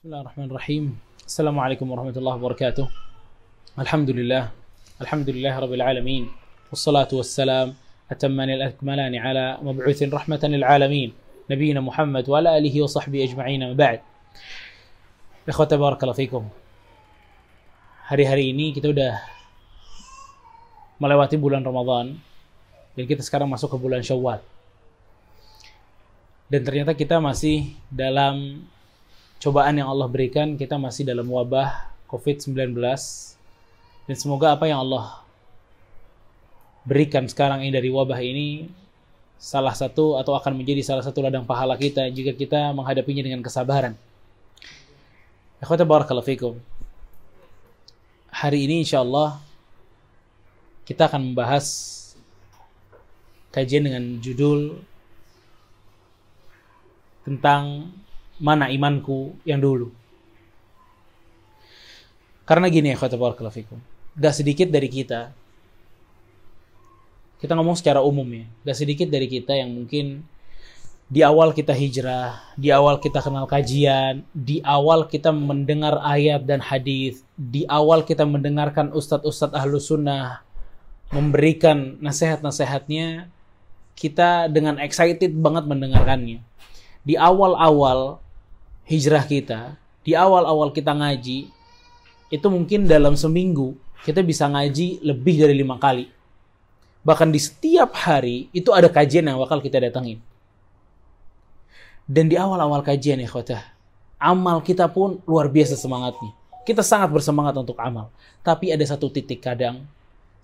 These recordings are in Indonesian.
Bismillahirrahmanirrahim. Assalamualaikum warahmatullahi wabarakatuh. Alhamdulillah. Alhamdulillah rabbil alamin. Wassalatu wassalam atammani al-akmalani ala mab'utsin rahmatan lil alamin. Nabiyina Muhammad wa ala alihi wa sahbihi ajma'in. Ba'd. Ikhwata barakallahu fikum. Hari-hari ini kita udah melewati bulan Ramadan dan kita sekarang masuk ke bulan Syawal. Dan ternyata kita masih dalam cobaan yang Allah berikan, kita masih dalam wabah COVID-19. Dan semoga apa yang Allah berikan sekarang ini dari wabah ini salah satu atau akan menjadi salah satu ladang pahala kita jika kita menghadapinya dengan kesabaran. Ikhwata barakallahu fikum. Hari ini insyaallah kita akan membahas kajian dengan judul tentang mana imanku yang dulu. Karena gini ya kata barakallahu fikum. Gak sedikit dari kita ngomong secara umum ya, gak sedikit dari kita yang mungkin di awal kita hijrah, di awal kita kenal kajian, di awal kita mendengar ayat dan hadis, di awal kita mendengarkan ustadz-ustadz ahlu sunnah memberikan nasihat-nasihatnya, kita dengan excited banget mendengarkannya. Di awal-awal hijrah kita, di awal-awal kita ngaji, itu mungkin dalam seminggu kita bisa ngaji lebih dari 5 kali. Bahkan di setiap hari itu ada kajian yang bakal kita datangin. Dan di awal-awal kajian ya khotah, amal kita pun luar biasa semangatnya. Kita sangat bersemangat untuk amal. Tapi ada satu titik kadang,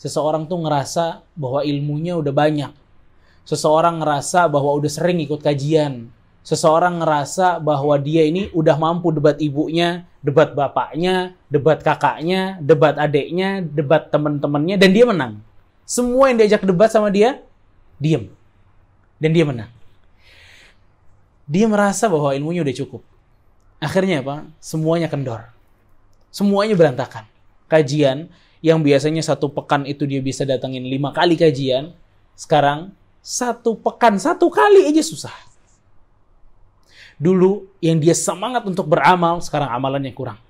seseorang tuh ngerasa bahwa ilmunya udah banyak. Seseorang ngerasa bahwa udah sering ikut kajian. Seseorang ngerasa bahwa dia ini udah mampu debat ibunya, debat bapaknya, debat kakaknya, debat adeknya, debat teman-temannya, dan dia menang. Semua yang diajak debat sama dia, diem. Dan dia menang. Dia merasa bahwa ilmunya udah cukup. Akhirnya apa? Semuanya kendor. Semuanya berantakan. Kajian yang biasanya 1 pekan itu dia bisa datangin 5 kali kajian, sekarang 1 pekan 1 kali aja susah. Dulu yang dia semangat untuk beramal, sekarang amalannya kurang.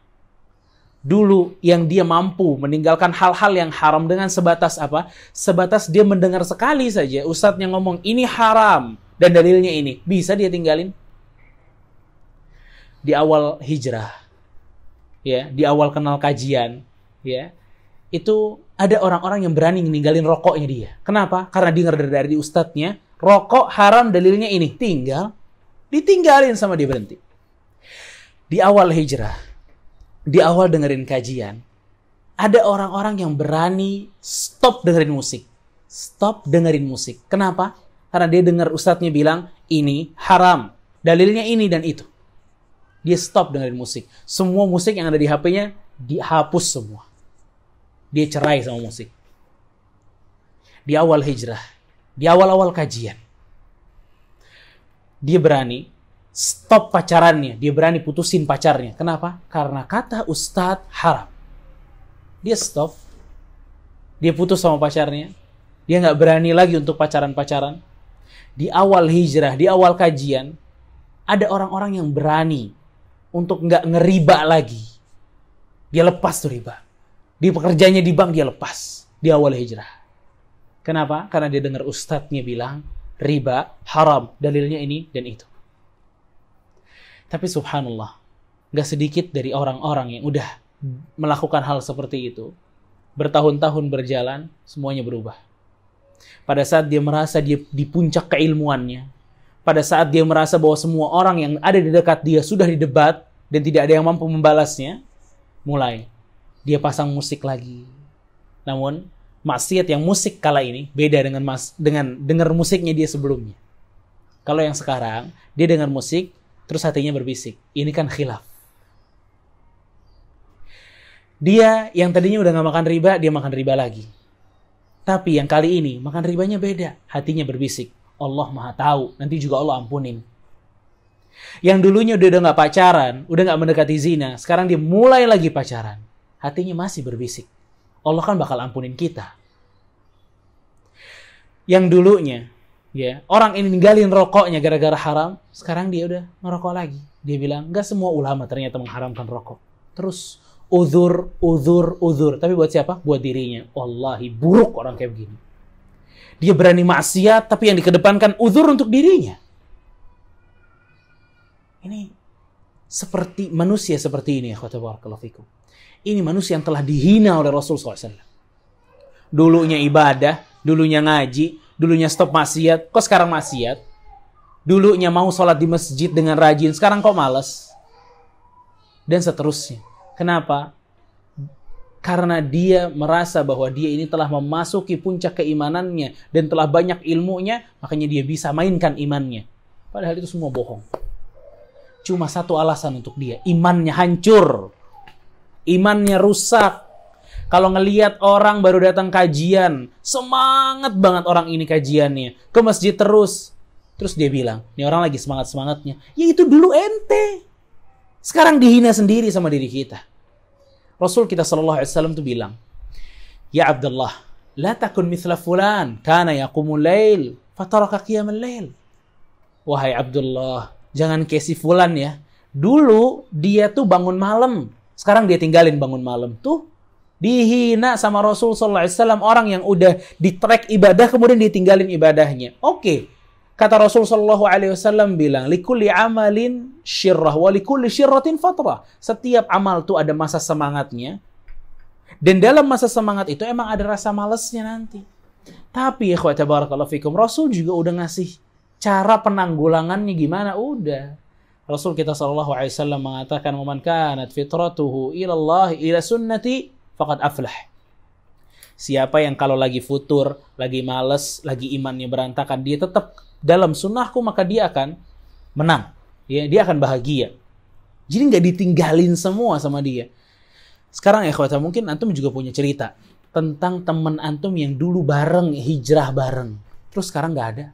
Dulu yang dia mampu meninggalkan hal-hal yang haram dengan sebatas apa? Sebatas dia mendengar sekali saja ustadznya ngomong ini haram dan dalilnya ini, bisa dia tinggalin. Di awal hijrah, ya, di awal kenal kajian, ya, itu ada orang-orang yang berani ninggalin rokoknya dia. Kenapa? Karena dengar dari ustadznya, rokok haram dalilnya ini, ditinggalin sama dia, berhenti. Di awal hijrah, di awal dengerin kajian, ada orang-orang yang berani stop dengerin musik. Stop dengerin musik. Kenapa? Karena dia dengar ustadznya bilang, ini haram. Dalilnya ini dan itu. Dia stop dengerin musik. Semua musik yang ada di HP-nya, dihapus semua. Dia cerai sama musik. Di awal hijrah, di awal-awal kajian, dia berani stop pacarannya. Dia berani putusin pacarnya. Kenapa? Karena kata ustadz haram. Dia stop. Dia putus sama pacarnya. Dia nggak berani lagi untuk pacaran-pacaran. Di awal hijrah, di awal kajian, ada orang-orang yang berani untuk nggak ngeriba lagi. Dia lepas tuh riba. Di pekerjaannya di bank dia lepas. Di awal hijrah. Kenapa? Karena dia dengar ustadznya bilang, riba, haram, dalilnya ini dan itu. Tapi subhanallah, gak sedikit dari orang-orang yang udah melakukan hal seperti itu, bertahun-tahun berjalan, semuanya berubah. Pada saat dia merasa dia di puncak keilmuannya, pada saat dia merasa bahwa semua orang yang ada di dekat dia sudah didebat, dan tidak ada yang mampu membalasnya, mulai dia pasang musik lagi. Namun, maksiat yang musik kala ini beda dengan dengar musiknya dia sebelumnya. Kalau yang sekarang dia dengar musik terus hatinya berbisik, ini kan khilaf. Dia yang tadinya udah gak makan riba, dia makan riba lagi. Tapi yang kali ini makan ribanya beda, hatinya berbisik, Allah Maha tahu, nanti juga Allah ampunin. Yang dulunya udah gak pacaran, udah gak mendekati zina, sekarang dia mulai lagi pacaran, hatinya masih berbisik, Allah kan bakal ampunin kita. Yang dulunya Ya, orang ini ninggalin rokoknya gara-gara haram, sekarang dia udah ngerokok lagi. Dia bilang, nggak semua ulama ternyata mengharamkan rokok. Terus uzur. Tapi buat siapa? Buat dirinya. Wallahi buruk orang kayak begini. Dia berani maksiat, tapi yang dikedepankan uzur untuk dirinya. Ini seperti manusia seperti ini, akhwati barakallahu fikum. Ini manusia yang telah dihina oleh Rasul SAW. Dulunya ibadah, dulunya ngaji, dulunya stop maksiat, kok sekarang maksiat? Dulunya mau sholat di masjid dengan rajin, sekarang kok malas? Dan seterusnya. Kenapa? Karena dia merasa bahwa dia ini telah memasuki puncak keimanannya dan telah banyak ilmunya, makanya dia bisa mainkan imannya. Padahal itu semua bohong. Cuma satu alasan untuk dia, imannya hancur. Imannya rusak. Kalau ngelihat orang baru datang kajian, semangat banget orang ini kajiannya, ke masjid terus. Terus dia bilang, ini orang lagi semangat-semangatnya. Ya itu dulu ente. Sekarang dihina sendiri sama diri kita. Rasul kita sallallahu alaihi wasallam tuh bilang, "Ya Abdullah, la takun mithla fulan, kana yaqumul lail, fataraka qiyamal lail." Wahai Abdullah, jangan kayak si fulan ya. Dulu dia tuh bangun malam, sekarang dia tinggalin bangun malam. Tuh dihina sama Rasul sallallahu alaihi wasallam, orang yang udah di-track ibadah kemudian ditinggalin ibadahnya. Oke. Kata Rasul sallallahu alaihi wasallam bilang, "Likulli amalin syirrah wa likulli syirratin fatrah." Setiap amal tuh ada masa semangatnya. Dan dalam masa semangat itu emang ada rasa malesnya nanti. Tapi ikhwata barakallahu fikum, Rasul juga udah ngasih cara penanggulangannya gimana, udah. Rasul kita sallallahu alaihi wasallam mengatakan, "Man kanat fitratuhu ila Allah ila sunnati faqad aflah." Siapa yang kalau lagi futur, lagi males, lagi imannya berantakan, dia tetap dalam sunnahku, maka dia akan menang. Ya, dia akan bahagia. Jadi nggak ditinggalin semua sama dia. Sekarang ya ikhwata, mungkin antum juga punya cerita tentang teman antum yang dulu bareng, hijrah bareng. Terus sekarang nggak ada.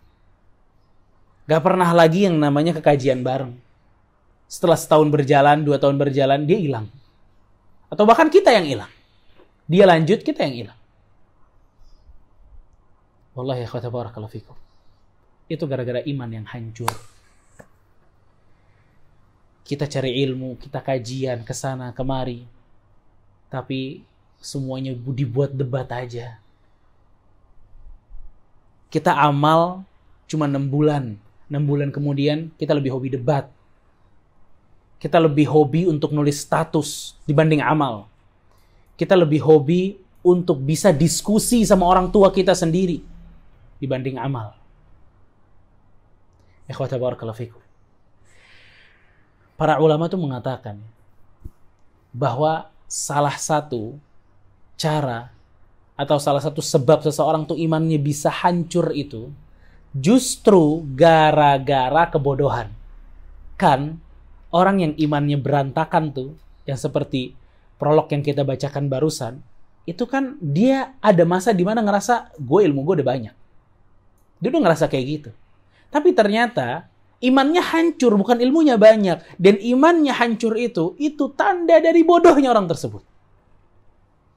Nggak pernah lagi yang namanya kekajian bareng. Setelah setahun berjalan, 2 tahun berjalan, dia hilang. Atau bahkan kita yang hilang. Dia lanjut, kita yang hilang. Wallahi ya ikhwata barakallahu fikum. Itu gara-gara iman yang hancur. Kita cari ilmu, kita kajian kesana kemari, tapi semuanya dibuat debat aja. Kita amal cuma 6 bulan. 6 bulan kemudian kita lebih hobi debat. Kita lebih hobi untuk nulis status dibanding amal. Kita lebih hobi untuk bisa diskusi sama orang tua kita sendiri dibanding amal. Ikhwata barakallahu fikum. Para ulama itu mengatakan bahwa salah satu cara atau salah satu sebab seseorang tuh imannya bisa hancur itu justru gara-gara kebodohan. Kan orang yang imannya berantakan tuh, yang seperti prolog yang kita bacakan barusan, itu kan dia ada masa di mana ngerasa ilmu gue udah banyak. Dia udah ngerasa kayak gitu. Tapi ternyata imannya hancur, bukan ilmunya banyak. Dan imannya hancur itu tanda dari bodohnya orang tersebut.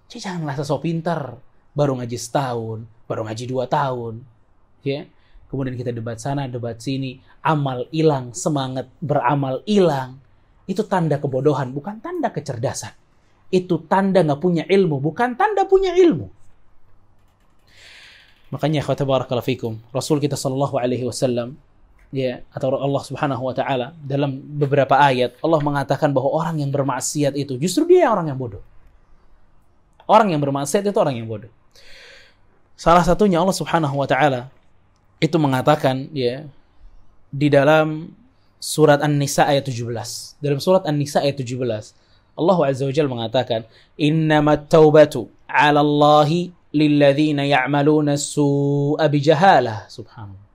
Jadi jangan merasa so pintar. Baru ngaji setahun, baru ngaji 2 tahun. Ya. Kemudian kita debat sana, debat sini. Amal hilang, semangat beramal hilang. Itu tanda kebodohan, bukan tanda kecerdasan. Itu tanda nggak punya ilmu, bukan tanda punya ilmu. Makanya kata barakallahu fikum, Rasul kita sallallahu alaihi wasallam ya, atau Allah Subhanahu wa taala dalam beberapa ayat Allah mengatakan bahwa orang yang bermaksiat itu justru dia orang yang bodoh. Orang yang bermaksiat itu orang yang bodoh. Salah satunya Allah Subhanahu wa taala itu mengatakan ya di dalam surat An-Nisa ayat 17. Dalam surat An-Nisa ayat 17, Allah Azza wa Jalla mengatakan, "Innamat taubatu 'ala Allahi lilladzina ya'maluna as-su'a bijahalah." Subhanallah.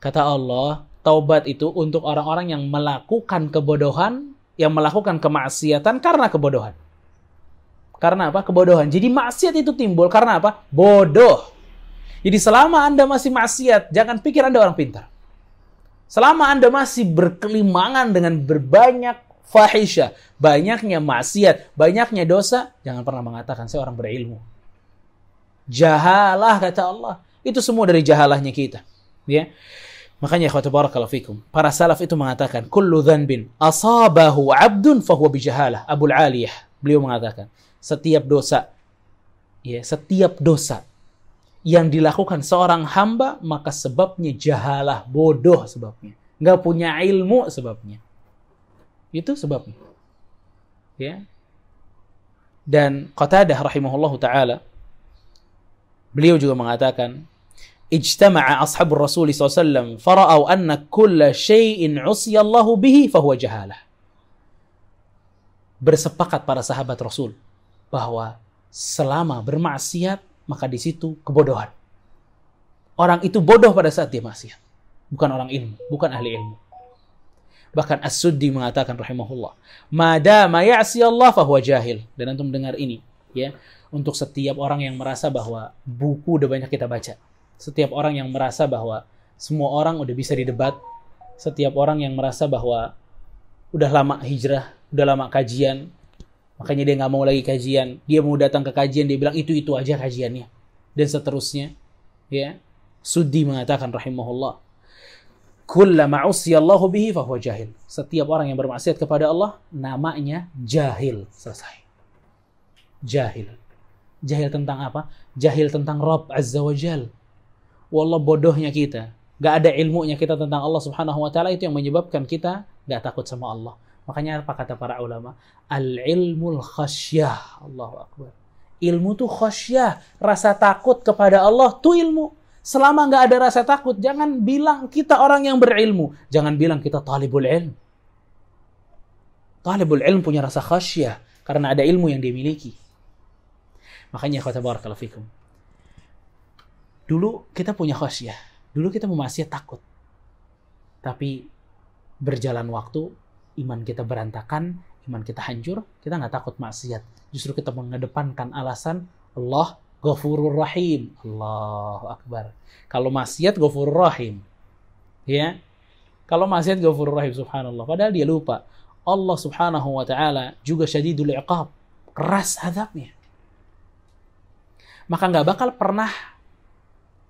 Kata Allah, taubat itu untuk orang-orang yang melakukan kebodohan, yang melakukan kemaksiatan karena kebodohan. Karena apa? Kebodohan. Jadi maksiat itu timbul karena apa? Bodoh. Jadi selama Anda masih maksiat, jangan pikir Anda orang pintar. Selama Anda masih berkelimangan dengan berbanyak fahisyah, banyaknya maksiat, banyaknya dosa, jangan pernah mengatakan saya orang berilmu. Jahalah kata Allah. Itu semua dari jahalahnya kita. Ya. Makanya ikhwati barakallahu fikum, para salaf itu mengatakan kullu dhanbin asabahu 'abdun fahuwa bijahalah. Abul Aliyah beliau mengatakan setiap dosa yang dilakukan seorang hamba maka sebabnya jahalah, bodoh sebabnya, nggak punya ilmu sebabnya. Itu sebabnya. Ya. Dan Qatadah rahimahullahu taala beliau juga mengatakan ijtama'a ashabur Rasul sallallahu alaihi wasallam fara'au anna kulla syai'in 'usiya Allahu bihi fahuwa jahalah. Bersepakat para sahabat Rasul bahwa selama bermaksiat maka di situ kebodohan. Orang itu bodoh pada saat dia maksiat, bukan orang ilmu, bukan ahli ilmu. Bahkan As-Suddi mengatakan rahimahullah, madama ya'si Allah fahuwa jahil. Dan antum dengar ini, ya, untuk setiap orang yang merasa bahwa buku udah banyak kita baca, setiap orang yang merasa bahwa semua orang udah bisa didebat, setiap orang yang merasa bahwa udah lama hijrah, udah lama kajian, makanya dia nggak mau lagi kajian, dia mau datang ke kajian, dia bilang itu aja kajiannya, dan seterusnya. Ya, Suddi mengatakan rahimahullah, kullama usiyallahu bihi fahuwa jahil. Setiap orang yang bermaksiat kepada Allah namanya jahil. Selesai. Jahil. Jahil tentang apa? Jahil tentang Rabb Azza wa Jal. Wallah, bodohnya kita, gak ada ilmunya kita tentang Allah subhanahu wa ta'ala, itu yang menyebabkan kita gak takut sama Allah. Makanya apa kata para ulama? Al-ilmul khasyah. Allahu Akbar. Ilmu tuh khasyah. Rasa takut kepada Allah tuh ilmu. Selama nggak ada rasa takut, jangan bilang kita orang yang berilmu. Jangan bilang kita talibul ilm. Talibul ilm punya rasa khasyah karena ada ilmu yang dia miliki. Makanya kata barakallahu fikum, dulu kita punya khasyah. Dulu kita memaksiat takut. Tapi berjalan waktu, iman kita berantakan, iman kita hancur, kita nggak takut maksiat. Justru kita mengedepankan alasan Allah Ghafurur Rahim. Allahu Akbar. Kalau maksiat Ghafurur Rahim. Ya. Kalau maksiat Ghafurur Rahim, subhanallah. Padahal dia lupa. Allah subhanahu wa ta'ala juga syadidul iqab. Keras azabnya. Maka nggak bakal pernah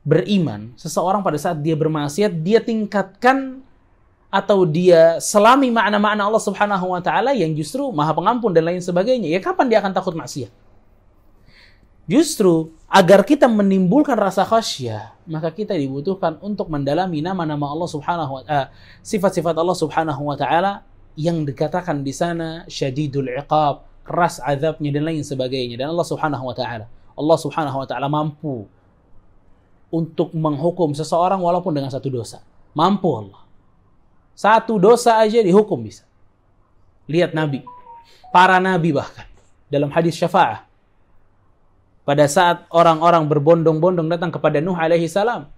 beriman seseorang pada saat dia bermaksiat, dia tingkatkan atau dia selami makna-makna Allah subhanahu wa ta'ala yang justru maha pengampun dan lain sebagainya. Ya kapan dia akan takut maksiat? Justru agar kita menimbulkan rasa khasyah, maka kita dibutuhkan untuk mendalami nama-nama Allah subhanahu wa ta'ala, sifat-sifat Allah subhanahu wa ta'ala yang dikatakan di sana syadidul iqab, keras azabnya dan lain sebagainya. Dan Allah subhanahu wa ta'ala mampu untuk menghukum seseorang walaupun dengan satu dosa. Mampu Allah. Satu dosa aja dihukum bisa. Lihat Nabi, para Nabi bahkan dalam hadis syafa'ah, pada saat orang-orang berbondong-bondong datang kepada Nuh alaihi salam,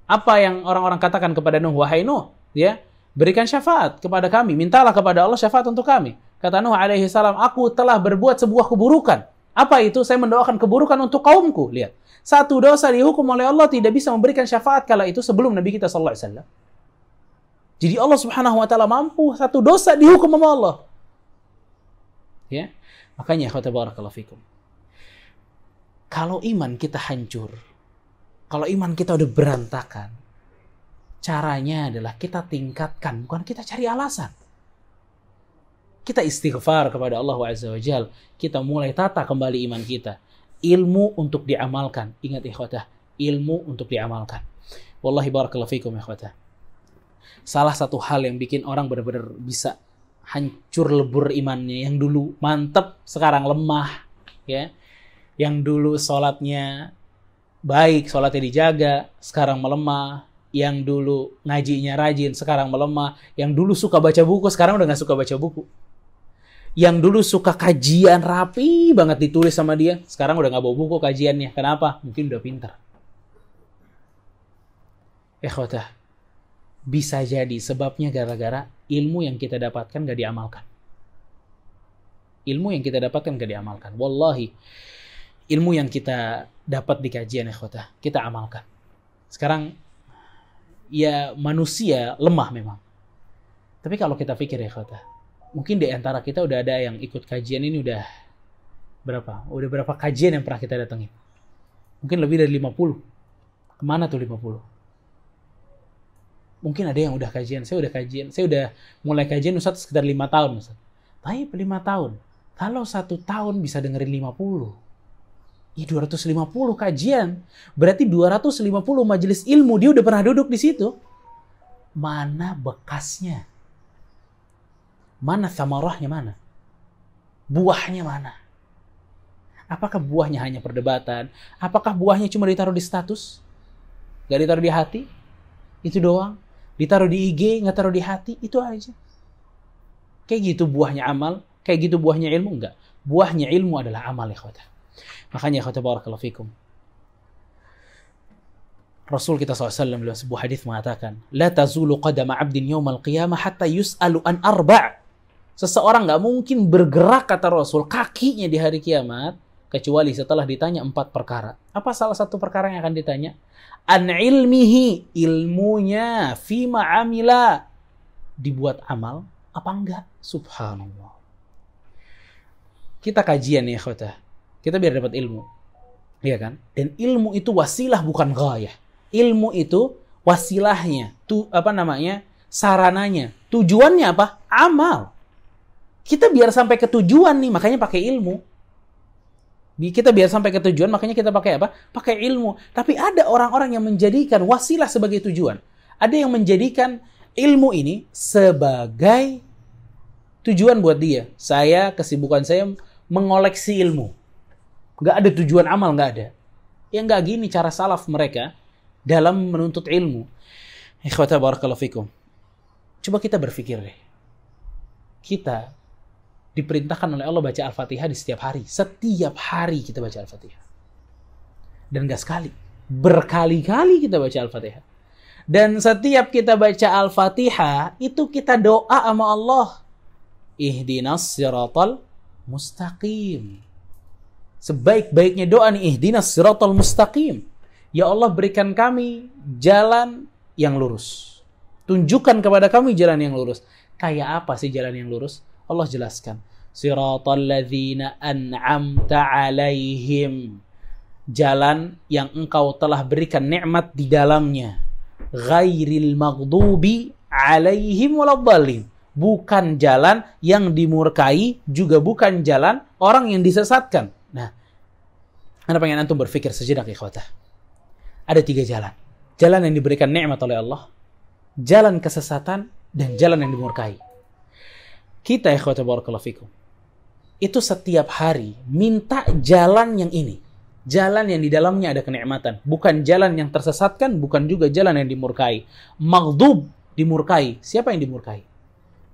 apa yang orang-orang katakan kepada Nuh? Wahai Nuh, ya, berikan syafaat kepada kami, mintalah kepada Allah syafaat untuk kami. Kata Nuh alaihi salam, aku telah berbuat sebuah keburukan. Apa itu? Saya mendoakan keburukan untuk kaumku. Lihat, satu dosa dihukum oleh Allah, tidak bisa memberikan syafaat kala itu sebelum Nabi kita sallallahu alaihi wasallam. Jadi Allah subhanahu wa ta'ala mampu satu dosa dihukum sama Allah. Ya, makanya kata barakallahu fikum, kalau iman kita hancur, kalau iman kita udah berantakan, caranya adalah kita tingkatkan, bukan kita cari alasan. Kita istighfar kepada Allah Azza wa Jal, kita mulai tata kembali iman kita. Ilmu untuk diamalkan. Ingat ikhwatah, ilmu untuk diamalkan. Wallahi barakallahu fikum ikhwatah. Salah satu hal yang bikin orang benar-benar bisa hancur lebur imannya, yang dulu mantep, sekarang lemah, ya. Yang dulu sholatnya baik, sholatnya dijaga, sekarang melemah. Yang dulu ngajinya rajin, sekarang melemah. Yang dulu suka baca buku, sekarang udah gak suka baca buku. Yang dulu suka kajian rapi banget ditulis sama dia, sekarang udah gak bawa buku kajiannya. Kenapa? Mungkin udah pintar. Ikhwatah, bisa jadi sebabnya gara-gara ilmu yang kita dapatkan gak diamalkan. Ilmu yang kita dapatkan gak diamalkan. Wallahi, ilmu yang kita dapat di kajian ikhwatah, kita amalkan. Sekarang, ya manusia lemah memang. Tapi kalau kita pikir ikhwatah, mungkin di antara kita udah ada yang ikut kajian ini udah berapa? Udah berapa kajian yang pernah kita datengin? Mungkin lebih dari 50. Kemana tuh 50? Mungkin ada yang udah kajian, saya udah mulai kajian Ustaz sekitar 5 tahun Ustaz. Tapi 5 tahun, kalau 1 tahun bisa dengerin 50, 250 kajian, berarti 250 majelis ilmu dia udah pernah duduk di situ. Mana bekasnya? Mana samarahnya mana? Buahnya mana? Apakah buahnya hanya perdebatan? Apakah buahnya cuma ditaruh di status? Gak ditaruh di hati? Itu doang. Ditaruh di IG, nggak taruh di hati, itu aja. Kayak gitu buahnya amal, kayak gitu buahnya ilmu, enggak. Buahnya ilmu adalah amal, ikhwata. Makanya ikhwata barakallahu fikum. Rasul kita SAW dalam sebuah hadis mengatakan, La tazulu qadama abdin yawmal qiyamah hatta yus'alu an arba'. Seseorang nggak mungkin bergerak, kata Rasul, kakinya di hari kiamat, kecuali setelah ditanya 4 perkara. Apa salah satu perkara yang akan ditanya? An ilmihi, ilmunya, fima amila, dibuat amal apa enggak? Subhanallah. Kita kajian ya ikhwata, kita biar dapat ilmu, iya kan? Dan ilmu itu wasilah bukan ghayah. Ilmu itu wasilahnya, sarananya, tujuannya apa? Amal. Kita biar sampai ke tujuan nih, makanya pakai ilmu. Kita biar sampai ke tujuan, makanya kita pakai apa? Pakai ilmu. Tapi ada orang-orang yang menjadikan wasilah sebagai tujuan. Ada yang menjadikan ilmu ini sebagai tujuan buat dia. Kesibukan saya mengoleksi ilmu. Nggak ada tujuan amal, nggak ada. Ya nggak gini cara salaf mereka dalam menuntut ilmu. Ikhwata barakallahu fikum. Coba kita berpikir deh. Kita diperintahkan oleh Allah baca Al-Fatihah di setiap hari. Setiap hari kita baca Al-Fatihah. Dan gak sekali. Berkali-kali kita baca Al-Fatihah. Dan setiap kita baca Al-Fatihah, itu kita doa sama Allah. Ihdinas siratal mustaqim. Sebaik-baiknya doa nih, ihdinas siratal mustaqim. Ya Allah, berikan kami jalan yang lurus. Tunjukkan kepada kami jalan yang lurus. Kayak apa sih jalan yang lurus? Allah jelaskan, siratal ladzina an'amta 'alaihim, jalan yang engkau telah berikan nikmat di dalamnya, ghairil maghdubi 'alaihim waladdallin, bukan jalan yang dimurkai, juga bukan jalan orang yang disesatkan. Nah, Anda pengen antum berpikir sejenak ikhwatah. Ada 3 jalan. Jalan yang diberikan nikmat oleh Allah, jalan kesesatan, dan jalan yang dimurkai. Kita ikhwata barakallahu fikum, itu setiap hari minta jalan yang ini. Jalan yang di dalamnya ada kenikmatan. Bukan jalan yang tersesatkan, bukan juga jalan yang dimurkai. Maghdub, dimurkai. Siapa yang dimurkai?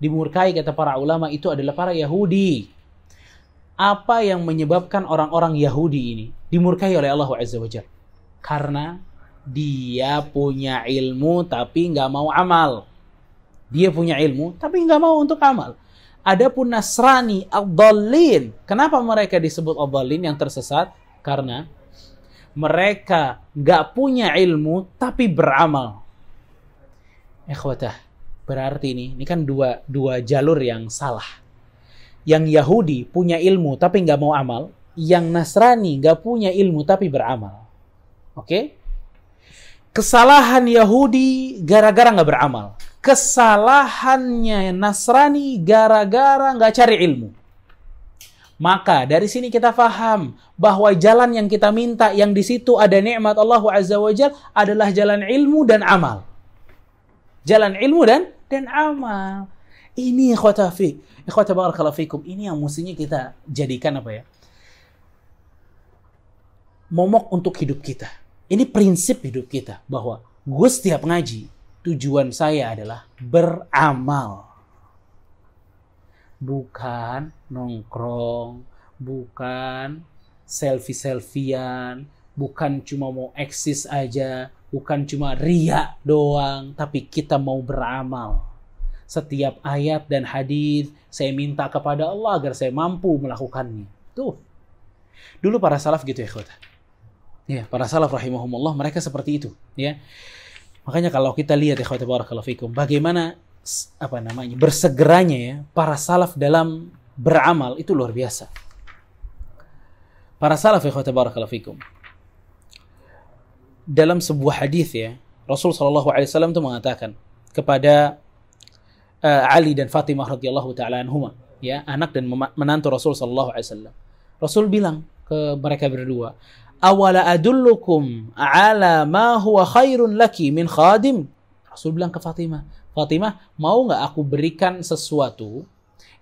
Dimurkai, kata para ulama, itu adalah para Yahudi. Apa yang menyebabkan orang-orang Yahudi ini dimurkai oleh Allah Azza wa Jalla? Karena dia punya ilmu tapi nggak mau amal. Dia punya ilmu tapi nggak mau untuk amal. Adapun Nasrani, ad-dallin. Kenapa mereka disebut ad-dallin, yang tersesat? Karena mereka nggak punya ilmu tapi beramal. Ikhwatah, berarti ini kan dua jalur yang salah. Yang Yahudi punya ilmu tapi nggak mau amal. Yang Nasrani nggak punya ilmu tapi beramal. Oke? Kesalahan Yahudi gara-gara nggak beramal. Kesalahannya Nasrani gara-gara nggak cari ilmu. Maka dari sini kita faham bahwa jalan yang kita minta, yang di situ ada nikmat Allah Azza wa Jalla, adalah jalan ilmu dan amal. Jalan ilmu dan amal. Ini ikhwata barakallahu fikum, ini yang mestinya kita jadikan apa ya? Momok untuk hidup kita. Ini prinsip hidup kita, bahwa gue setiap ngaji, tujuan saya adalah beramal. Bukan nongkrong, bukan selfie-selfian, bukan cuma mau eksis aja, bukan cuma riya doang, tapi kita mau beramal. Setiap ayat dan hadis saya minta kepada Allah agar saya mampu melakukannya. Tuh. Dulu para salaf gitu ya, ikhwata. Ya, para salaf rahimahumullah mereka seperti itu, ya. Makanya kalau kita lihat ya ikhwata barakallahu fikum, bagaimana bersegeranya ya para salaf dalam beramal, itu luar biasa. Para salaf ikhwata barakallahu fikum, dalam sebuah hadis ya, Rasul sallallahu alaihi wasallam itu mengatakan, kepada Ali dan Fatimah radhiyallahu taala anhuma, ya, anak dan menantu Rasul sallallahu alaihi wasallam. Rasul bilang ke mereka berdua, "Awala adullukum ala ma huwa khairun laki min khadim?" Rasul bilang ke Fatimah, "Fatimah, mau nggak aku berikan sesuatu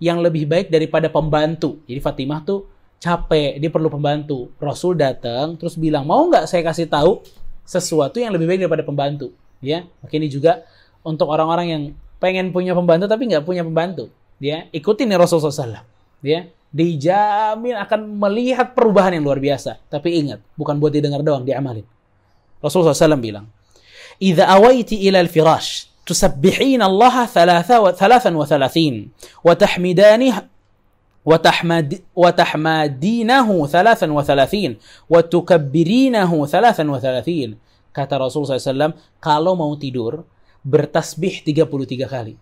yang lebih baik daripada pembantu?" Jadi Fatimah tuh capek, dia perlu pembantu. Rasul datang terus bilang, "Mau nggak saya kasih tahu sesuatu yang lebih baik daripada pembantu?" Ya, makanya ini juga untuk orang-orang yang pengen punya pembantu tapi nggak punya pembantu. Ya, ikutin nih Rasulullah SAW. Ya, dijamin akan melihat perubahan yang luar biasa. Tapi ingat, bukan buat didengar doang, diamalin. Rasulullah SAW bilang, "Idza awaiti ila al-firash, tusabbihina Allah 33 wa tahmidanihi وتحمدينه 33 وتكبرينه 33." Kata Rasulullah SAW, kalau mau tidur, bertasbih 33 kali.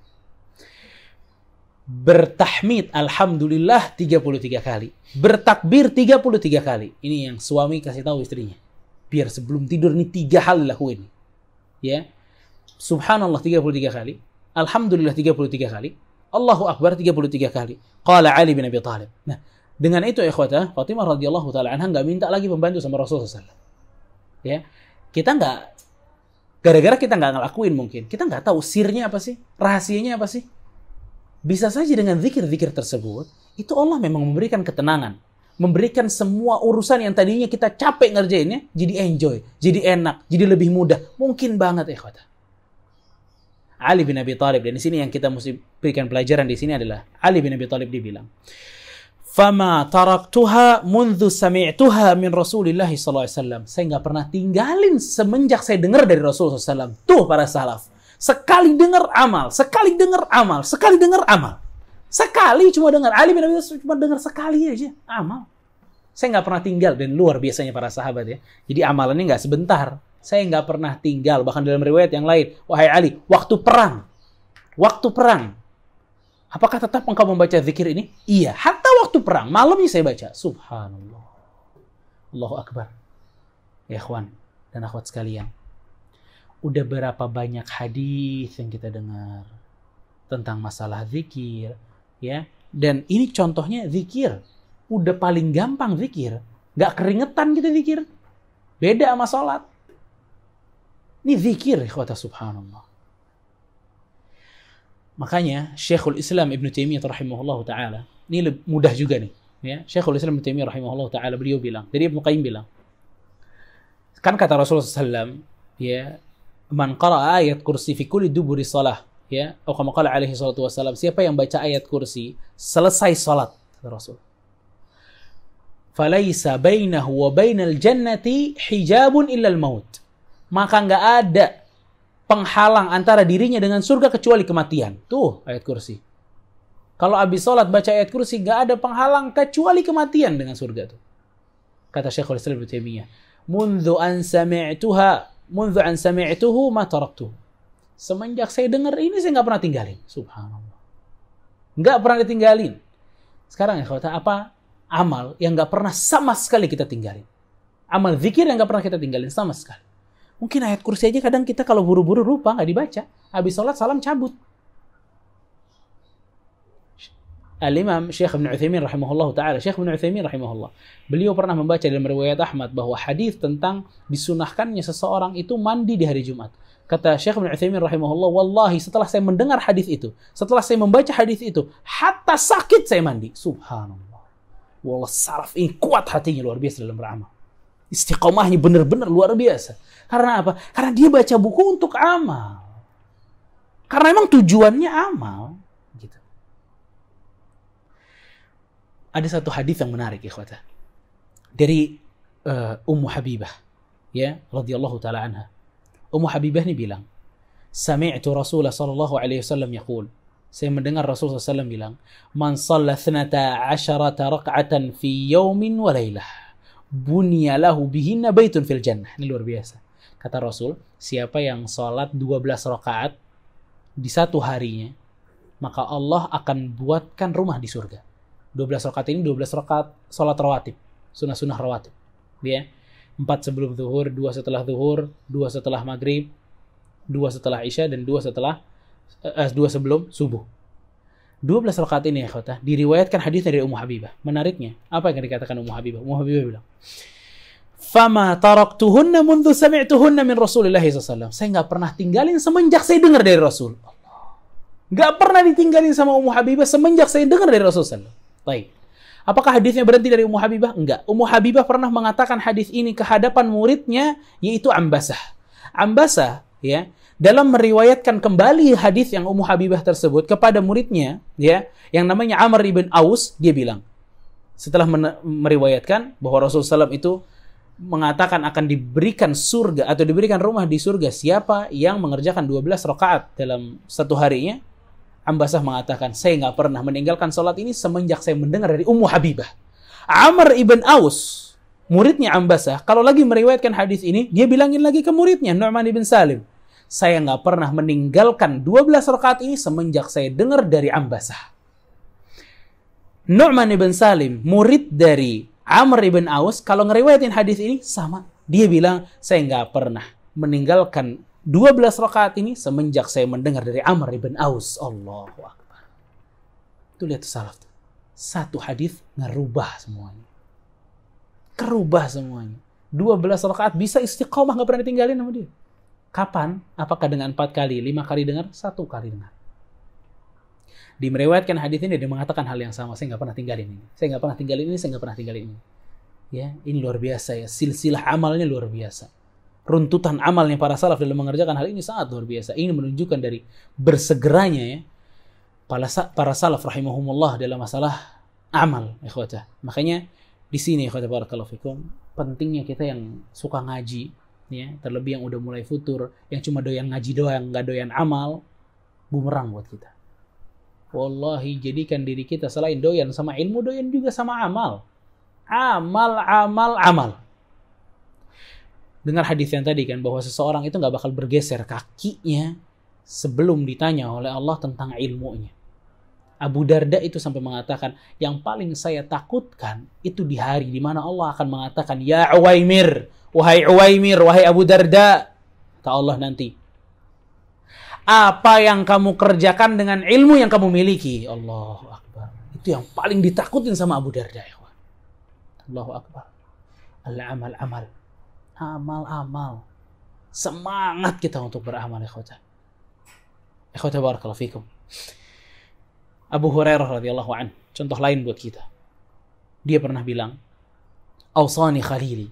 Bertahmid, alhamdulillah 33 kali. Bertakbir 33 kali. Ini yang suami kasih tahu istrinya. Biar sebelum tidur ini 3 hal dilakuin. Ya. Subhanallah 33 kali. Alhamdulillah 33 kali. Allahu Akbar 33 kali. Qala Ali bin Abi Thalib. Nah, dengan itu ikhwata, Fatimah radhiyallahu taala anha enggak minta lagi pembantu sama Rasulullah SAW. Ya. Kita enggak, gara-gara kita enggak ngelakuin mungkin. Kita enggak tahu sirnya apa sih? Rahasianya apa sih? Bisa saja dengan zikir-zikir tersebut, itu Allah memang memberikan ketenangan. Memberikan semua urusan yang tadinya kita capek ngerjainnya, jadi enjoy, jadi enak, jadi lebih mudah. Mungkin banget ikhwata. Ali bin Abi Thalib, dan di sini yang kita mesti berikan pelajaran di sini adalah Ali bin Abi Thalib dibilang, "Fama taraktuha mundu sami'tuha min Rasulillah sallallahu alaihi wasallam." Saya enggak pernah tinggalin semenjak saya dengar dari Rasulullah sallallahu alaihi wasallam. Tuh para salaf. Sekali dengar amal, sekali dengar amal, sekali dengar amal. Sekali cuma dengar. Ali bin Abi Thalib cuma dengar sekali aja amal. Saya enggak pernah tinggal, dan luar biasanya para sahabat ya. Jadi amalannya enggak sebentar. Saya nggak pernah tinggal, bahkan dalam riwayat yang lain, "Wahai Ali, waktu perang, apakah tetap engkau membaca zikir ini?" "Iya, hatta waktu perang, malamnya saya baca." Subhanallah. Allahu Akbar. Ya ikhwan dan akhwat sekalian, udah berapa banyak hadis yang kita dengar tentang masalah zikir, ya. Dan ini contohnya zikir. Udah paling gampang zikir. Nggak keringetan kita zikir. Beda sama sholat. Ini zikir, ikhwata subhanallah. Makanya Syekhul Islam Ibn Taimiyah rahimahullah ta'ala, ini mudah juga nih. Ya, Syekhul Islam Ibn Taimiyah rahimahullah ta'ala, beliau bilang, dari Ibn Qayyim bilang, kan kata Rasulullah SAW, ya, "Man qara'a ayat kursi fi kulli duburi salah." Ya, atau kama qala alaihi salatu wassalam, siapa yang baca ayat kursi selesai salat, kata Rasul, "Falaisa bainahu wa bainal jannati hijabun illa al-maut." Maka nggak ada penghalang antara dirinya dengan surga kecuali kematian. Tuh ayat kursi. Kalau habis sholat baca ayat kursi, nggak ada penghalang kecuali kematian dengan surga tuh. Kata Syekhul Islam Ibnu Taimiyah, "Mundu an sami'tuhu ma taraktuhu." Semenjak saya dengar ini saya nggak pernah tinggalin. Subhanallah. Nggak pernah ditinggalin. Sekarang ya kata apa amal yang nggak pernah sama sekali kita tinggalin? Amal zikir yang nggak pernah kita tinggalin sama sekali. Mungkin ayat kursi aja kadang kita kalau buru-buru lupa, nggak dibaca. Habis sholat, salam cabut. Al-Imam Syekh Ibn Utsaimin rahimahullah ta'ala, Syekh Ibn Utsaimin rahimahullah, beliau pernah membaca dalam riwayat Ahmad bahwa hadis tentang disunahkannya seseorang itu mandi di hari Jumat. Kata Syekh Ibn Utsaimin rahimahullah, "Wallahi setelah saya mendengar hadis itu, setelah saya membaca hadis itu, hatta sakit saya mandi." Subhanallah. Wallah, salaf ini kuat hatinya, luar biasa dalam beramal. Istiqomahnya benar-benar luar biasa. Karena apa? Karena dia baca buku untuk amal. Karena memang tujuannya amal. Gitu. Ada satu hadis yang menarik, ikhwata. Dari Ummu Habibah, ya, radhiyallahu taala anha. Ummu Habibah ini bilang, "Sami'tu Rasulullah sallallahu alaihi wasallam yaqul." Saya mendengar Rasulullah SAW bilang, "Man shalla 12 rak'atan fi yawmin wa lailah, bunya lahu bihinna baitun fil jannah." Ini luar biasa. Kata Rasul, siapa yang sholat 12 rakaat di satu harinya, maka Allah akan buatkan rumah di surga. 12 rakaat ini 12 rakaat sholat rawatib, sunnah-sunnah rawatib. Ya, 4 sebelum zuhur, 2 setelah zuhur, 2 setelah maghrib, 2 setelah isya, dan 2 setelah dua sebelum subuh. 12 rakaat ini ya ikhwata, diriwayatkan hadisnya dari Ummu Habibah. Menariknya, apa yang dikatakan Ummu Habibah? Ummu Habibah bilang, "Fama taraktuhunna mundhu sami'tuhunna min Rasulillah sallallahu alaihi wasallam." Saya enggak pernah tinggalin semenjak saya dengar dari Rasul. Enggak pernah ditinggalin sama Ummu Habibah semenjak saya dengar dari Rasul sallallahu alaihi wasallam. Baik. Apakah hadisnya berhenti dari Ummu Habibah? Enggak. Ummu Habibah pernah mengatakan hadis ini ke hadapan muridnya, yaitu Ambasah. Ambasah, ya, dalam meriwayatkan kembali hadis yang Ummu Habibah tersebut kepada muridnya, ya, yang namanya Amr ibn Aus, dia bilang, setelah meriwayatkan bahwa Rasulullah SAW itu mengatakan akan diberikan surga atau diberikan rumah di surga siapa yang mengerjakan 12 rakaat dalam satu harinya, Ambasah mengatakan, saya nggak pernah meninggalkan sholat ini semenjak saya mendengar dari Ummu Habibah. Amr ibn Aus, muridnya Ambasah, kalau lagi meriwayatkan hadis ini, dia bilangin lagi ke muridnya, Nu'man ibn Salim, saya nggak pernah meninggalkan 12 rakaat ini semenjak saya dengar dari Ambasah. Nu'man ibn Salim, murid dari Amr ibn Aus, kalau ngeriwayatin hadis ini sama. Dia bilang, saya nggak pernah meninggalkan 12 rakaat ini semenjak saya mendengar dari Amr ibn Aus. Allahu Akbar. Itu lihat salaf. Satu hadis ngerubah semuanya. Kerubah semuanya. 12 rakaat bisa istiqomah, nggak pernah ditinggalin sama dia. Kapan? Apakah dengan 4 kali, 5 kali dengar, 1 kali dengar? Di meriwayatkan hadis ini dia mengatakan hal yang sama. Saya nggak pernah tinggalin ini. Saya nggak pernah tinggalin ini. Saya nggak pernah tinggalin ini. Ya, ini luar biasa ya. Silsilah amalnya luar biasa. Runtutan amalnya para salaf dalam mengerjakan hal ini sangat luar biasa. Ini menunjukkan dari bersegeranya ya para salaf rahimahumullah dalam masalah amal, ikhwata. Makanya di sini ikhwata barakallahu fikum, pentingnya kita yang suka ngaji, ya, terlebih yang udah mulai futur, yang cuma doyan ngaji doang, nggak doyan amal, bumerang buat kita. Wallahi, jadikan diri kita selain doyan sama ilmu, doyan juga sama amal. Amal. Dengar hadis yang tadi kan, bahwa seseorang itu nggak bakal bergeser kakinya sebelum ditanya oleh Allah tentang ilmunya. Abu Darda itu sampai mengatakan, yang paling saya takutkan itu di hari di mana Allah akan mengatakan, ya Uwaimir, wahai Abu Darda, kata Allah nanti, apa yang kamu kerjakan dengan ilmu yang kamu miliki? Allahu Akbar. Itu yang paling ditakutin sama Abu Darda. Allahu Akbar. Al-amal. Amal. Semangat kita untuk beramal, ikhwata. Ikhwata barakallahu fikum. Abu Hurairah radhiyallahu anhu, contoh lain buat kita. Dia pernah bilang, Ausani khalili.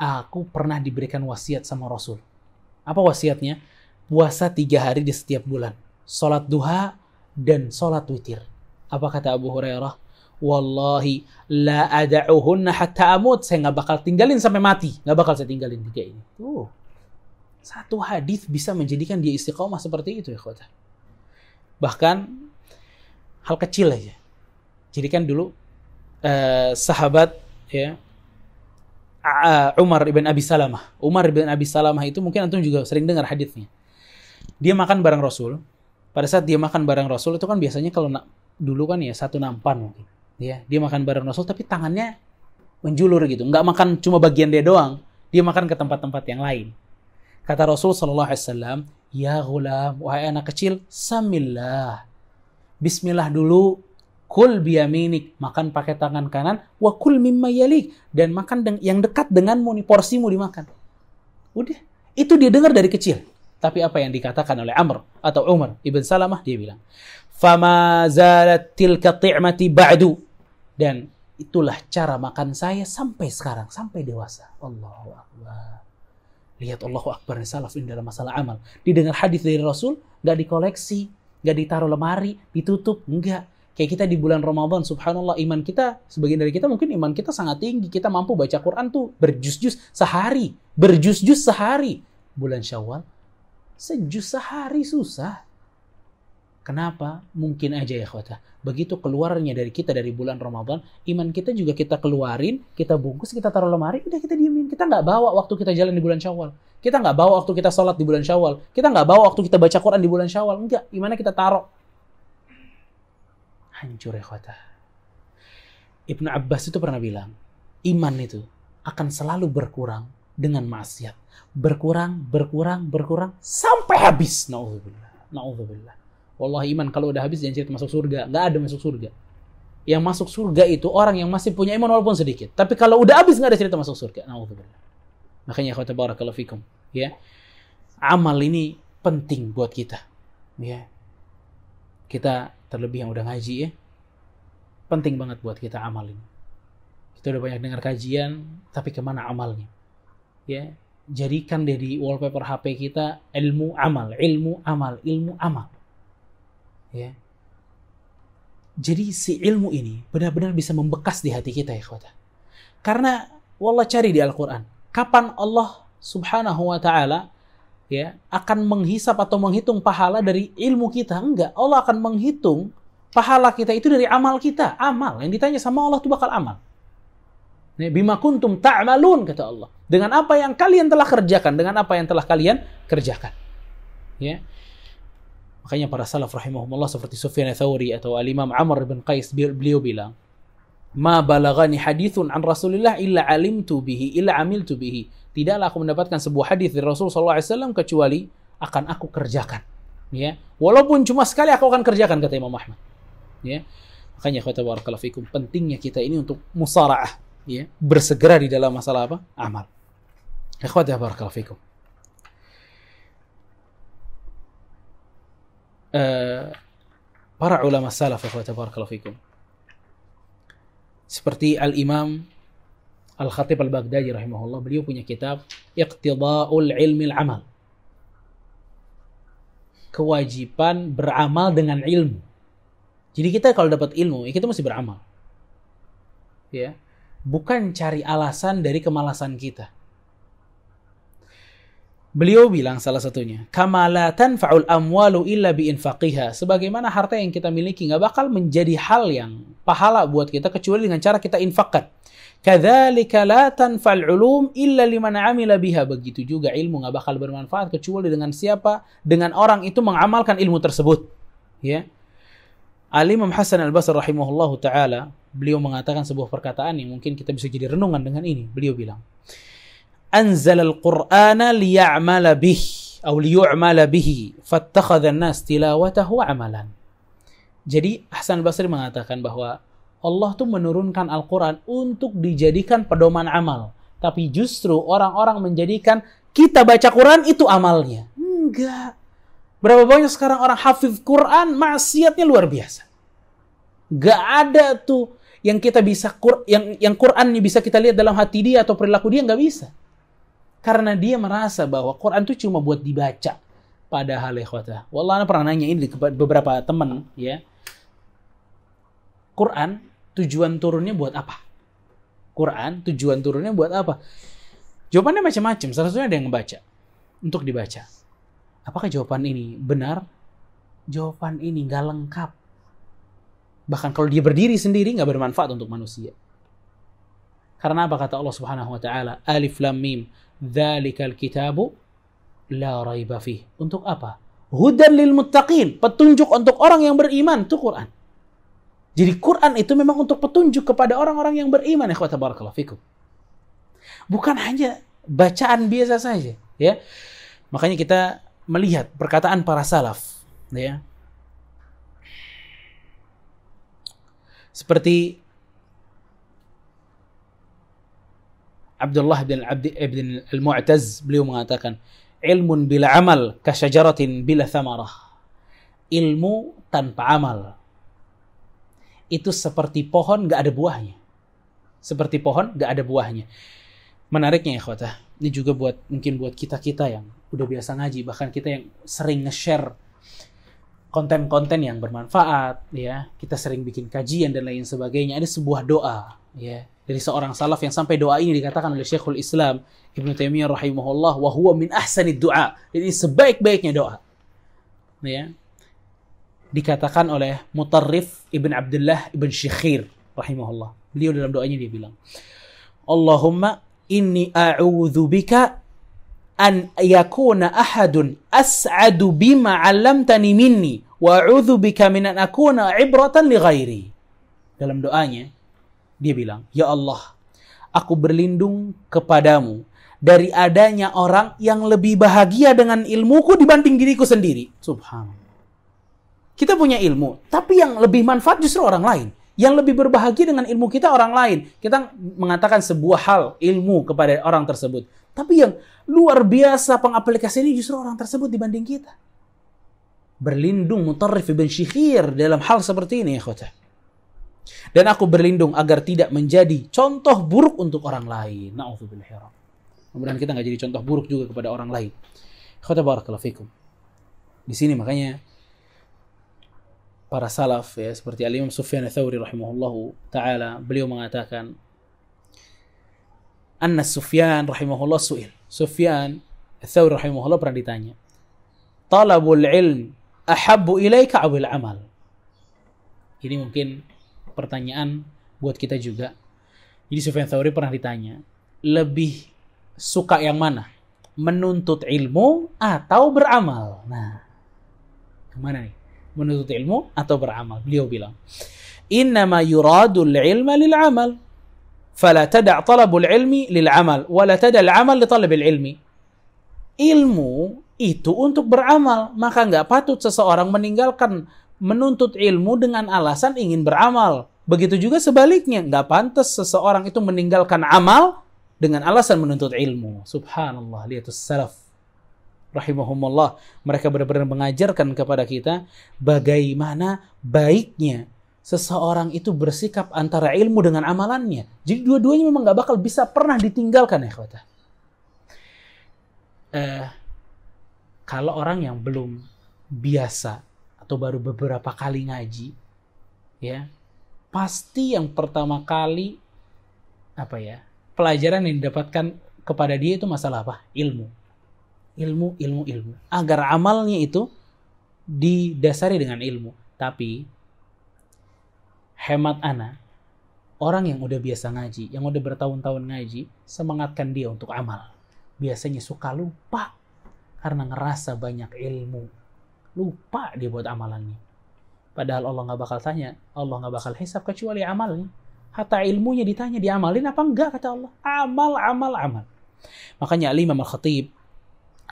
Aku pernah diberikan wasiat sama Rasul. Apa wasiatnya? Puasa 3 hari di setiap bulan. Salat duha dan salat witir. Apa kata Abu Hurairah? Wallahi la ada'uhunna hatta amut. Saya nggak bakal tinggalin sampai mati. Nggak bakal saya tinggalin 3 ini. Tuh. Satu hadis bisa menjadikan dia istiqomah seperti itu, ya ikhwata. Bahkan hal kecil aja. Jadi kan dulu sahabat ya Umar ibn Abi Salamah. Umar ibn Abi Salamah itu mungkin antum juga sering dengar hadisnya. Dia makan bareng Rasul. Pada saat dia makan bareng Rasul itu kan biasanya kalau dulu kan ya satu nampan mungkin. Ya, dia makan bareng Rasul tapi tangannya menjulur gitu. Enggak makan cuma bagian dia doang. Dia makan ke tempat-tempat yang lain. Kata Rasul sallallahu alaihi wasallam, "Ya ghulam, wahai anak kecil, samillah. Bismillah dulu. Kul biyaminik, makan pakai tangan kanan, wa kul mimma yalik, dan makan yang dekat denganmu nih, porsimu dimakan." Udah, itu dia dengar dari kecil. Tapi apa yang dikatakan oleh Amr atau Umar ibn Salamah, dia bilang, "Fama zalat tilka ti'mati ba'du." Dan itulah cara makan saya sampai sekarang, sampai dewasa. Allahu Akbar. Lihat Allahu Akbar nih salaf ini dalam masalah amal. Didengar hadis dari Rasul, gak dikoleksi, gak ditaruh lemari, ditutup, enggak. Kayak kita di bulan Ramadan, subhanallah, iman kita, sebagian dari kita mungkin iman kita sangat tinggi. Kita mampu baca Quran tuh berjuz-juz sehari. Bulan Syawal, sejuz sehari susah. Kenapa? Mungkin aja ya khawatah. Begitu keluarnya dari kita dari bulan Ramadan, iman kita juga kita keluarin, kita bungkus, kita taruh lemari, udah kita diemin. Kita nggak bawa waktu kita jalan di bulan Syawal. Kita nggak bawa waktu kita sholat di bulan Syawal. Kita nggak bawa waktu kita baca Quran di bulan Syawal. Enggak, imannya kita taruh. Hancur ya khawatah. Ibnu Abbas itu pernah bilang, iman itu akan selalu berkurang dengan maksiat. Berkurang, sampai habis. Na'udzubillah. Wallahi iman kalau udah habis jangan cerita masuk surga. Nggak ada masuk surga. Yang masuk surga itu orang yang masih punya iman walaupun sedikit. Tapi kalau udah habis nggak ada cerita masuk surga. Na'udzubillah. Makanya ikhwata barakallahu fikum, ya. Amal ini penting buat kita. Ya. Kita terlebih yang udah ngaji ya. Penting banget buat kita amal ini. Kita udah banyak dengar kajian, tapi kemana amalnya? Ya. Jadikan dari wallpaper HP kita ilmu amal, ilmu amal, ilmu amal. Ya. Jadi si ilmu ini benar-benar bisa membekas di hati kita ya ikhwata. Karena wallah cari di Al-Quran. Kapan Allah subhanahu wa ta'ala ya, akan menghisap atau menghitung pahala dari ilmu kita? Enggak. Allah akan menghitung pahala kita itu dari amal kita. Amal. Yang ditanya sama Allah itu bakal amal. Bima kuntum ta'malun, kata Allah. Dengan apa yang kalian telah kerjakan. Dengan apa yang telah kalian kerjakan. Ya. Makanya para salaf rahimahumullah seperti Sufyan Ats-Tsauri atau Al-Imam Amr bin Qais, beliau bilang, "Ma balagani hadithun an Rasulillah illa alimtu bihi illa amiltu bihi." Tidaklah aku mendapatkan sebuah hadis dari Rasul sallallahu alaihi wasallam kecuali akan aku kerjakan. Ya. Walaupun cuma sekali aku akan kerjakan, kata Imam Ahmad. Ya. Makanya ikhwata barakallahu fikum, pentingnya kita ini untuk musara'ah, ya, bersegera di dalam masalah apa? Amal. Ikhwata barakallahu fikum. Para ulama salaf ikhwata barakallahu fikum, seperti Al-Imam Al-Khatib Al-Baghdadi rahimahullah, beliau punya kitab Iqtida'ul Ilmi Al-Amal, kewajiban beramal dengan ilmu. Jadi kita kalau dapat ilmu, kita mesti beramal. Ya, bukan cari alasan dari kemalasan kita. Beliau bilang salah satunya, kama la tanfa'ul amwalu illa biinfaqiha. Sebagaimana harta yang kita miliki nggak bakal menjadi hal yang pahala buat kita kecuali dengan cara kita infakkan. Kadzalika la tanfa'ul ulum illa liman 'amila biha. Begitu juga ilmu nggak bakal bermanfaat kecuali dengan siapa? Dengan orang itu mengamalkan ilmu tersebut. Ya. Al-Imam Hasan Al-Basri rahimahullahu taala, beliau mengatakan sebuah perkataan yang mungkin kita bisa jadi renungan dengan ini. Beliau bilang, "Anzalal Qur'ana liya'mala bih atau liyu'mala bihi, fattakhadha an-nas tilawatahu 'amalan." Jadi Hasan Al-Basri mengatakan bahwa Allah tuh menurunkan Al-Quran untuk dijadikan pedoman amal. Tapi justru orang-orang menjadikan kita baca Quran itu amalnya. Enggak. Berapa banyak sekarang orang hafiz Quran, maksiatnya luar biasa. Enggak ada tuh yang kita bisa, yang Qurannya bisa kita lihat dalam hati dia atau perilaku dia, enggak bisa. Karena dia merasa bahwa Quran itu cuma buat dibaca. Padahal ikhwatah, wallah ana pernah nanya ini kepada beberapa teman, ya. Quran tujuan turunnya buat apa? Quran tujuan turunnya buat apa? Jawabannya macam-macam. Salah satunya ada yang membaca, untuk dibaca. Apakah jawaban ini benar? Jawaban ini nggak lengkap. Bahkan kalau dia berdiri sendiri nggak bermanfaat untuk manusia. Karena apa kata Allah Subhanahu wa taala? Alif lam mim, dzalikal kitabu la raiba fih. Untuk apa? Hudan lil muttaqin, petunjuk untuk orang yang beriman, itu Quran. Jadi Quran itu memang untuk petunjuk kepada orang-orang yang beriman, ikhwata barakallahu fikum. Bukan hanya bacaan biasa saja, ya. Makanya kita melihat perkataan para salaf, ya. Seperti Abdullah ibn al-Mu'taz, beliau mengatakan, ilmun bila amal kasyajaratin bila thamarah. Ilmu tanpa amal itu seperti pohon gak ada buahnya. Seperti pohon gak ada buahnya. Menariknya ya ikhwatah, ini juga mungkin buat kita-kita yang udah biasa ngaji, bahkan kita yang sering nge-share konten-konten yang bermanfaat, ya. Kita sering bikin kajian dan lain sebagainya. Ada sebuah doa, ya, dari seorang salaf yang sampai doa ini dikatakan oleh Syekhul Islam Ibnu Taimiyah rahimahullah, wa huwa min ahsanid du'a. Jadi sebaik-baiknya doa. Ya. Dikatakan oleh Mutarrif Ibn Abdullah Ibn Syekhir rahimahullah. Beliau dalam doanya dia bilang, Allahumma inni a'udzu bika an yakuna ahadun as'adu bima 'allamtani minni wa a'udzu bika min an akuna 'ibratan li ghairi. Dalam doanya dia bilang, ya Allah, aku berlindung kepadamu dari adanya orang yang lebih bahagia dengan ilmuku dibanding diriku sendiri. Subhanallah. Kita punya ilmu, tapi yang lebih manfaat justru orang lain. Yang lebih berbahagia dengan ilmu kita orang lain. Kita mengatakan sebuah hal, ilmu kepada orang tersebut. Tapi yang luar biasa pengaplikasian ini justru orang tersebut dibanding kita. Berlindung mutarrif ibn Syikhir dalam hal seperti ini, ikhwata. Dan aku berlindung agar tidak menjadi contoh buruk untuk orang lain. Na'udzubillah. Mudah-mudahan kita nggak jadi contoh buruk juga kepada orang lain. Ikhwata barakallahu fikum. Di sini makanya para salaf ya seperti Al-Imam Sufyan Ats-Tsauri rahimahullahu taala, beliau mengatakan anna Sufyan rahimahullah su'il. Sufyan Ats-Tsauri rahimahullah pernah ditanya, "Talabul ilm ahabbu ilaika awil amal?" Ini mungkin pertanyaan buat kita juga. Jadi Sufyan Ats-Tsauri pernah ditanya, lebih suka yang mana? Menuntut ilmu atau beramal? Nah, yang mana nih? Menuntut ilmu atau beramal? Beliau bilang, "Innama yuradul ilma lil amal, fala tada' talabul ilmi lil amal, wala tada' al amal li talabil ilmi." Ilmu itu untuk beramal, maka nggak patut seseorang meninggalkan menuntut ilmu dengan alasan ingin beramal. Begitu juga sebaliknya, nggak pantas seseorang itu meninggalkan amal dengan alasan menuntut ilmu. Subhanallah, lihat salaf rahimahumullah, mereka benar-benar mengajarkan kepada kita bagaimana baiknya seseorang itu bersikap antara ilmu dengan amalannya. Jadi dua-duanya memang gak bakal bisa pernah ditinggalkan, ya kata. Kalau orang yang belum biasa atau baru beberapa kali ngaji, ya pasti yang pertama kali pelajaran yang didapatkan kepada dia itu masalah apa? Ilmu. Agar amalnya itu didasari dengan ilmu. Tapi hemat ana, orang yang udah biasa ngaji, yang udah bertahun-tahun ngaji, semangatkan dia untuk amal. Biasanya suka lupa karena ngerasa banyak ilmu. Lupa dia buat amalannya. Padahal Allah gak bakal tanya, Allah gak bakal hisab kecuali amalnya. Hatta ilmunya ditanya, diamalin apa enggak, kata Allah. Amal. Makanya Al-Imam Al-Khatib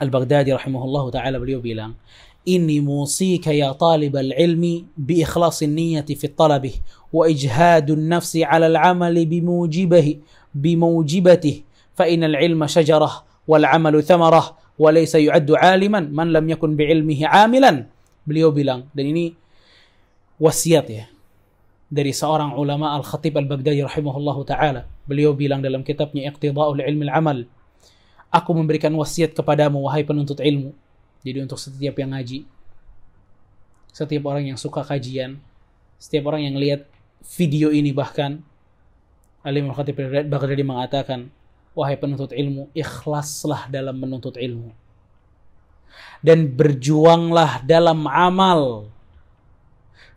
Al-Baghdadi rahimahullahu ta'ala beliau bilang, "Inni musika ya talibal ilmi bi ikhlasin niyati fi talabih wa ijhadun nafsi ala al-amali bimujibatihi fa inal ilma syajarah wal amalu thamarah wa laysa yu'addu 'aliman man lam yakun bi ilmihi 'amilan." Beliau bilang, dan ini wasiat ya dari seorang ulama, Al-Khatib Al-Baghdadi rahimahullahu ta'ala. Beliau bilang dalam kitabnya Iqtida'ul Ilmi Al-Amal, "Aku memberikan wasiat kepadamu, wahai penuntut ilmu." Jadi untuk setiap yang ngaji, setiap orang yang suka kajian, setiap orang yang lihat video ini, bahkan Al-Imam Al-Khatib Baghdadi mengatakan, wahai penuntut ilmu, ikhlaslah dalam menuntut ilmu. Dan berjuanglah dalam amal.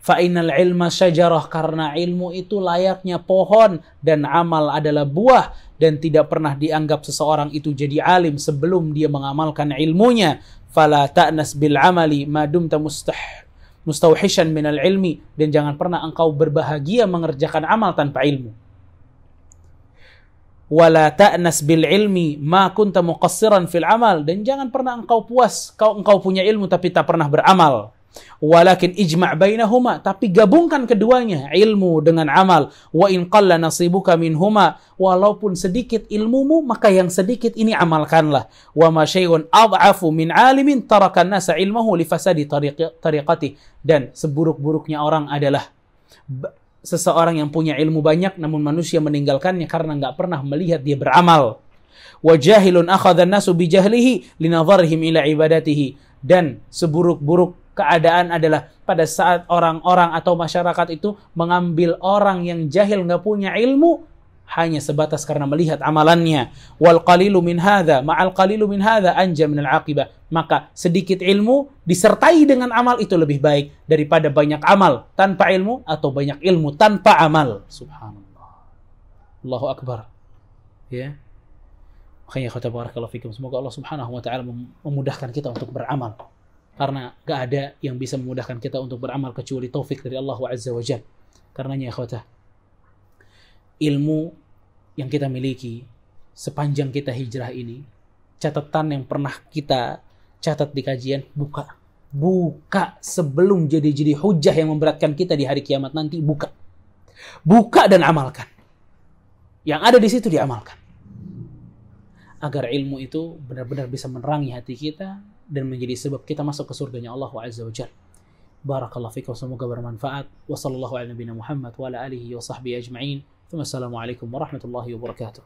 Fa'inal ilma syajarah, karena ilmu itu layaknya pohon dan amal adalah buah, dan tidak pernah dianggap seseorang itu jadi alim sebelum dia mengamalkan ilmunya. Fala ta'nas bil amali ma dumta mustawhishan minal ilmi, dan jangan pernah engkau berbahagia mengerjakan amal tanpa ilmu. Wala ta'nas bil ilmi ma kunta muqassiran fil amal, dan jangan pernah engkau puas engkau punya ilmu tapi tak pernah beramal. Walakin ijma' bainahuma, tapi gabungkan keduanya, ilmu dengan amal. Wa in qalla nasibuka minhuma, walaupun sedikit ilmumu, maka yang sedikit ini amalkanlah. Wa ma syai'un ad'afu min 'alimin taraka an-nasa ilmahu li fasadi tariqati, dan seburuk-buruknya orang adalah seseorang yang punya ilmu banyak namun manusia meninggalkannya karena enggak pernah melihat dia beramal. Wa jahilun akhadha an-nasu bi jahlihi linadharihim ila ibadatihi, dan seburuk-buruk keadaan adalah pada saat orang-orang atau masyarakat itu mengambil orang yang jahil, nggak punya ilmu, hanya sebatas karena melihat amalannya. Wal qalilu min hadza ma'al qalilu min hadza anja min al-aqibah. Maka sedikit ilmu disertai dengan amal itu lebih baik daripada banyak amal tanpa ilmu atau banyak ilmu tanpa amal. Subhanallah. Allahu akbar. Ya. Makanya kata barakallahu fikum, semoga Allah Subhanahu wa taala memudahkan kita untuk beramal. Karena gak ada yang bisa memudahkan kita untuk beramal kecuali taufik dari Allah Azza wa Jalla. Karenanya ikhwatah, ilmu yang kita miliki sepanjang kita hijrah ini, catatan yang pernah kita catat di kajian, buka Buka sebelum jadi hujah yang memberatkan kita di hari kiamat nanti. Buka dan amalkan. Yang ada di situ diamalkan. Agar ilmu itu benar-benar bisa menerangi hati kita dan menjadi sebab kita masuk ke surganya Allah Azza wa Jalla. Barakallahu fikum, semoga bermanfaat. Wa sallallahu ala nabiyina Muhammad wa ala alihi wa sahbihi ajma'in. Wassalamualaikum warahmatullahi wabarakatuh.